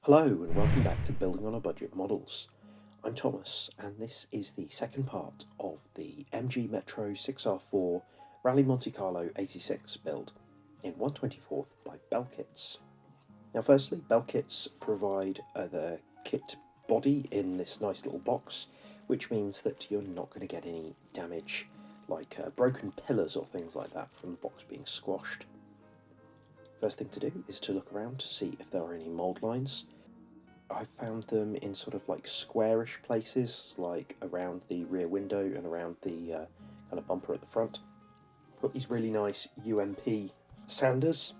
Hello and welcome back to Building on a Budget Models. I'm Thomas and this is the second part of the MG Metro 6R4 Rally Monte Carlo 86 build in 1/24 by Belkits. Now firstly, Belkits provide the kit body in this nice little box, which means that you're not going to get any damage like broken pillars or things like that from the box being squashed. First thing to do is to look around to see if there are any mould lines. I found them in sort of like squarish places, like around the rear window and around the kind of bumper at the front. I've got these really nice UMP sanders.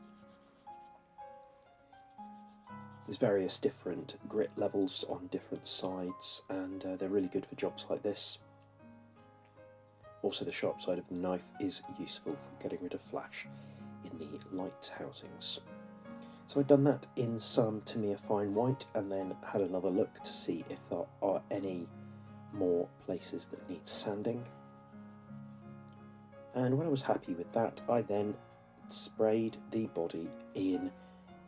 There's various different grit levels on different sides, and they're really good for jobs like this. Also, the sharp side of the knife is useful for getting rid of flash in the light housings. So I'd done that in some Tamiya fine white and then had another look to see if there are any more places that need sanding. And when I was happy with that, I then sprayed the body in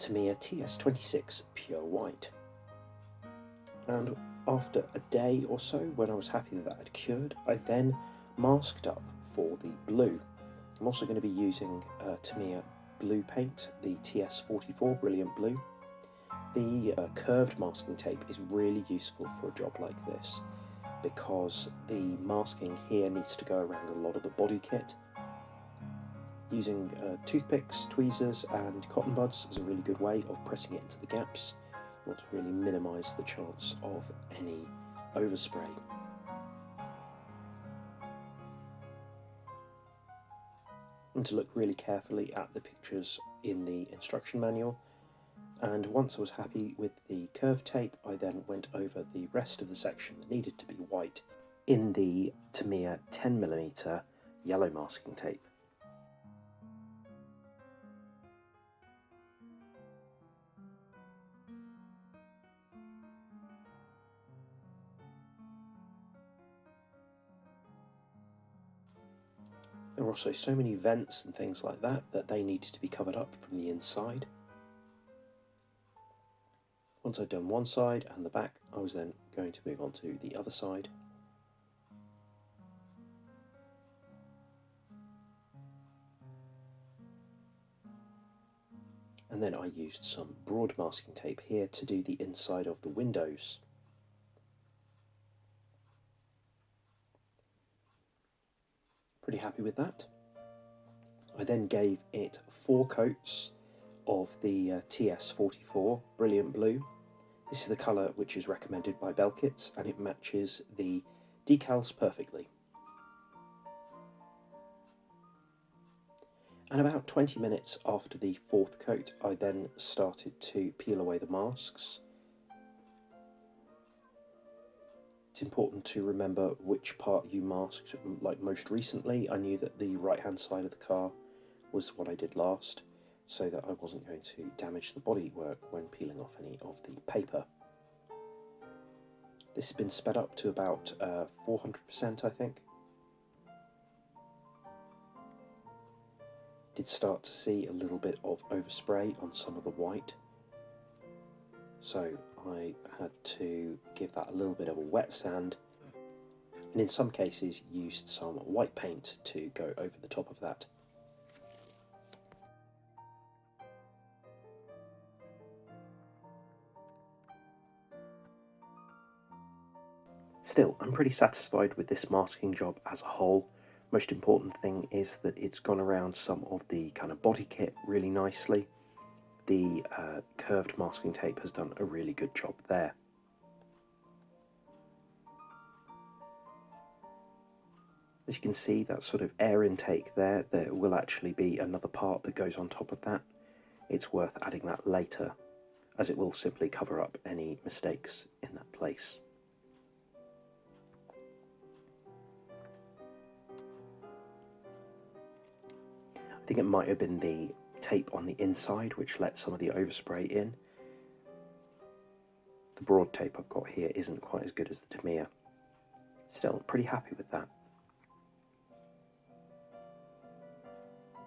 Tamiya TS26 pure white. And after a day or so, when I was happy that had cured, I then masked up for the blue. I'm also going to be using Tamiya blue paint, the TS44 Brilliant Blue. The curved masking tape is really useful for a job like this because the masking here needs to go around a lot of the body kit. Using toothpicks, tweezers and cotton buds is a really good way of pressing it into the gaps. You want to really minimise the chance of any overspray. And to look really carefully at the pictures in the instruction manual, and once I was happy with the curved tape, I then went over the rest of the section that needed to be white in the Tamiya 10mm yellow masking tape. There were also so many vents and things like that that they needed to be covered up from the inside. Once I'd done one side and the back, I was then going to move on to the other side. And then I used some broad masking tape here to do the inside of the windows. Pretty happy with that. I then gave it 4 coats of the TS44 Brilliant Blue. This is the colour which is recommended by Belkits and it matches the decals perfectly. And about 20 minutes after the 4th coat, I then started to peel away the masks. It's important to remember which part you masked like most recently. I knew that the right hand side of the car was what I did last, so that I wasn't going to damage the bodywork when peeling off any of the paper. This has been sped up to about 400%, I think. Did start to see a little bit of overspray on some of the white, so I had to give that a little bit of a wet sand, and in some cases used some white paint to go over the top of that. Still, I'm pretty satisfied with this masking job as a whole. Most important thing is that it's gone around some of the kind of body kit really nicely. The curved masking tape has done a really good job there. As you can see, that sort of air intake there will actually be another part that goes on top of that. It's worth adding that later, as it will simply cover up any mistakes in that place. I think it might have been the tape on the inside which let some of the overspray in. The broad tape I've got here isn't quite as good as the Tamiya. Still, pretty happy with that.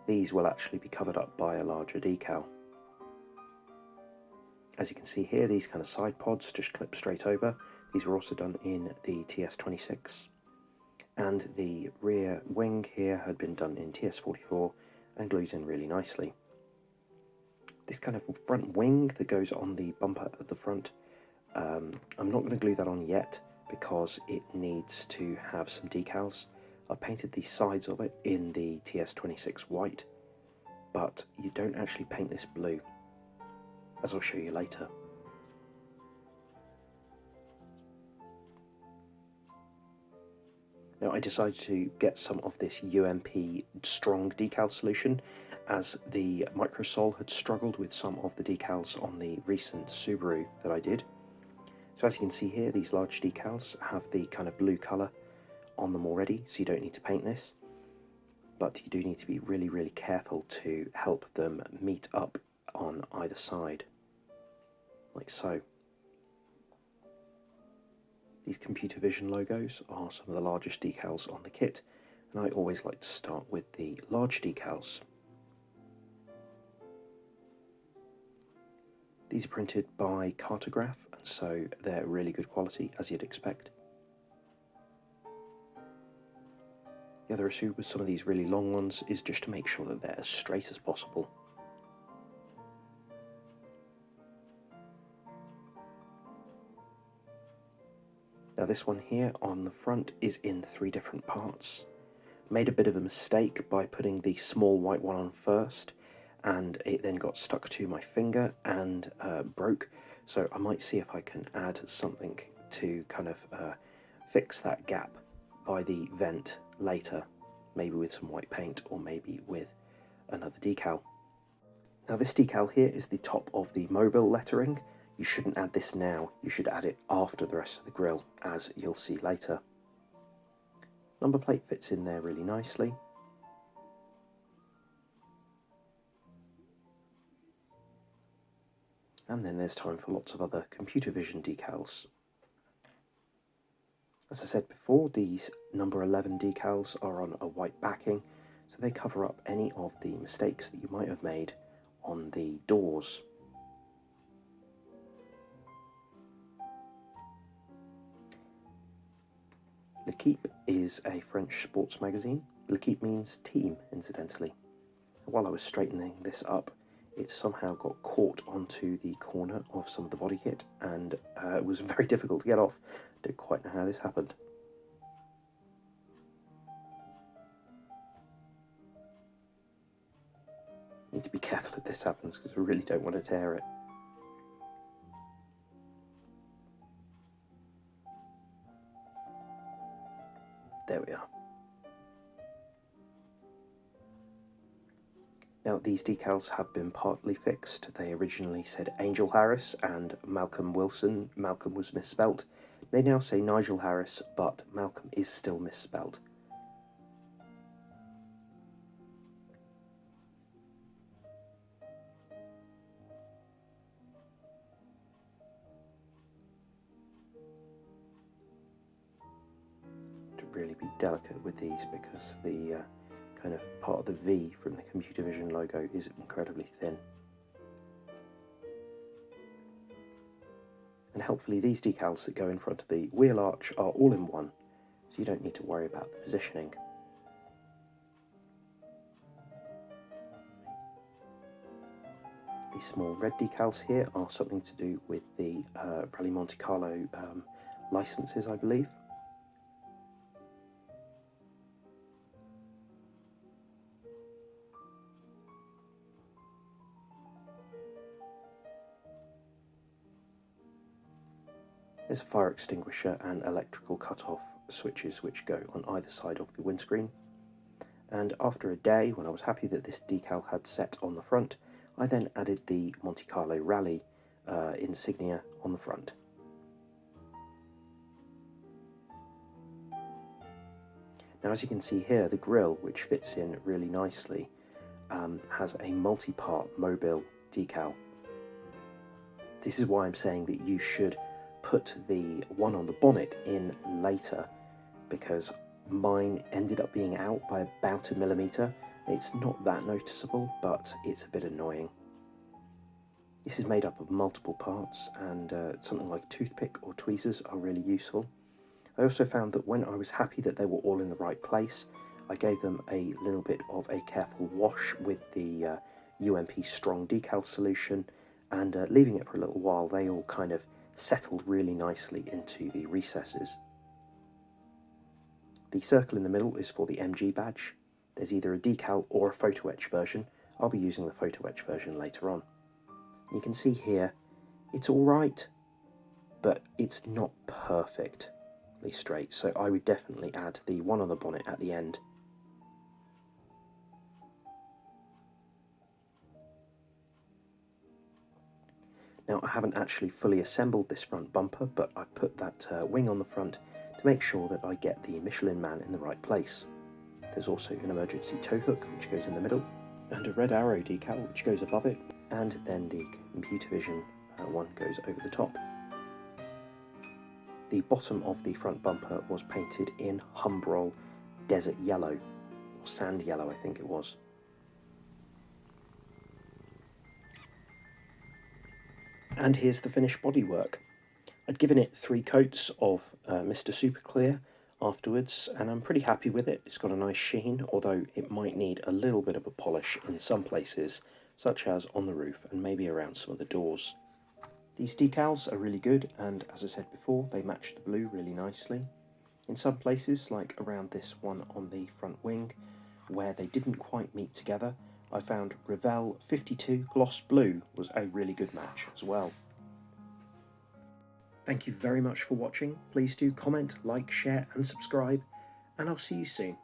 These will actually be covered up by a larger decal. As you can see here, these kind of side pods just clip straight over. These were also done in the TS26. And the rear wing here had been done in TS44 and glues in really nicely. This kind of front wing that goes on the bumper at the front, I'm not going to glue that on yet because it needs to have some decals. I painted the sides of it in the TS26 white, but you don't actually paint this blue, as I'll show you later. Now I decided to get some of this UMP strong decal solution, as the Microsol had struggled with some of the decals on the recent Subaru that I did. So as you can see here, these large decals have the kind of blue colour on them already, so you don't need to paint this. But you do need to be really, really careful to help them meet up on either side, like so. These Computervision logos are some of the largest decals on the kit, and I always like to start with the large decals. These are printed by Cartograph, and so they're really good quality, as you'd expect. The other issue with some of these really long ones is just to make sure that they're as straight as possible. Now this one here on the front is in 3 different parts. Made a bit of a mistake by putting the small white one on first, and it then got stuck to my finger and broke, so I might see if I can add something to kind of fix that gap by the vent later, maybe with some white paint or maybe with another decal. Now this decal here is the top of the mobile lettering. You shouldn't add this now, you should add it after the rest of the grille, as you'll see later. Number plate fits in there really nicely. And then there's time for lots of other Computervision decals. As I said before, these number 11 decals are on a white backing, so they cover up any of the mistakes that you might have made on the doors. L'Equipe is a French sports magazine. L'Equipe means team, incidentally. While I was straightening this up, it somehow got caught onto the corner of some of the body kit, and it was very difficult to get off. Don't quite know how this happened. Need to be careful if this happens, because we really don't want to tear it. There we are. Now these decals have been partly fixed. They originally said Angel Harris and Malcolm Wilson. Malcolm was misspelt. They now say Nigel Harris, but Malcolm is still misspelt. To really be delicate with these, because the kind of part of the V from the Computervision logo is incredibly thin. And helpfully these decals that go in front of the wheel arch are all in one, so you don't need to worry about the positioning. These small red decals here are something to do with the Rally Monte Carlo licenses, I believe. There's a fire extinguisher and electrical cut-off switches which go on either side of the windscreen. And after a day, when I was happy that this decal had set on the front, I then added the Monte Carlo Rallye insignia on the front. Now as you can see here, the grille, which fits in really nicely, has a multi-part mobile decal. This is why I'm saying that you should put the one on the bonnet in later, because mine ended up being out by about 1 millimeter. It's not that noticeable, but it's a bit annoying. This is made up of multiple parts, and something like toothpick or tweezers are really useful. I also found that when I was happy that they were all in the right place, I gave them a little bit of a careful wash with the UMP Strong Decal solution, and leaving it for a little while, they all kind of settled really nicely into the recesses. The circle in the middle is for the MG badge. There's either a decal or a photo etch version. I'll be using the photo etch version later on. You can see here, it's alright, but it's not perfectly straight, so I would definitely add the one on the bonnet at the end. Now, I haven't actually fully assembled this front bumper, but I've put that wing on the front to make sure that I get the Michelin Man in the right place. There's also an emergency tow hook which goes in the middle, and a red Aero decal which goes above it, and then the Computervision one goes over the top. The bottom of the front bumper was painted in Humbrol Desert Yellow, or Sand Yellow I think it was. And here's the finished bodywork. I'd given it 3 coats of Mr. Super Clear afterwards, and I'm pretty happy with it. It's got a nice sheen, although it might need a little bit of a polish in some places, such as on the roof and maybe around some of the doors. These decals are really good, and as I said before, they match the blue really nicely. In some places, like around this one on the front wing, where they didn't quite meet together, I found Revell 52 Gloss Blue was a really good match as well. Thank you very much for watching. Please do comment, like, share and subscribe, and I'll see you soon.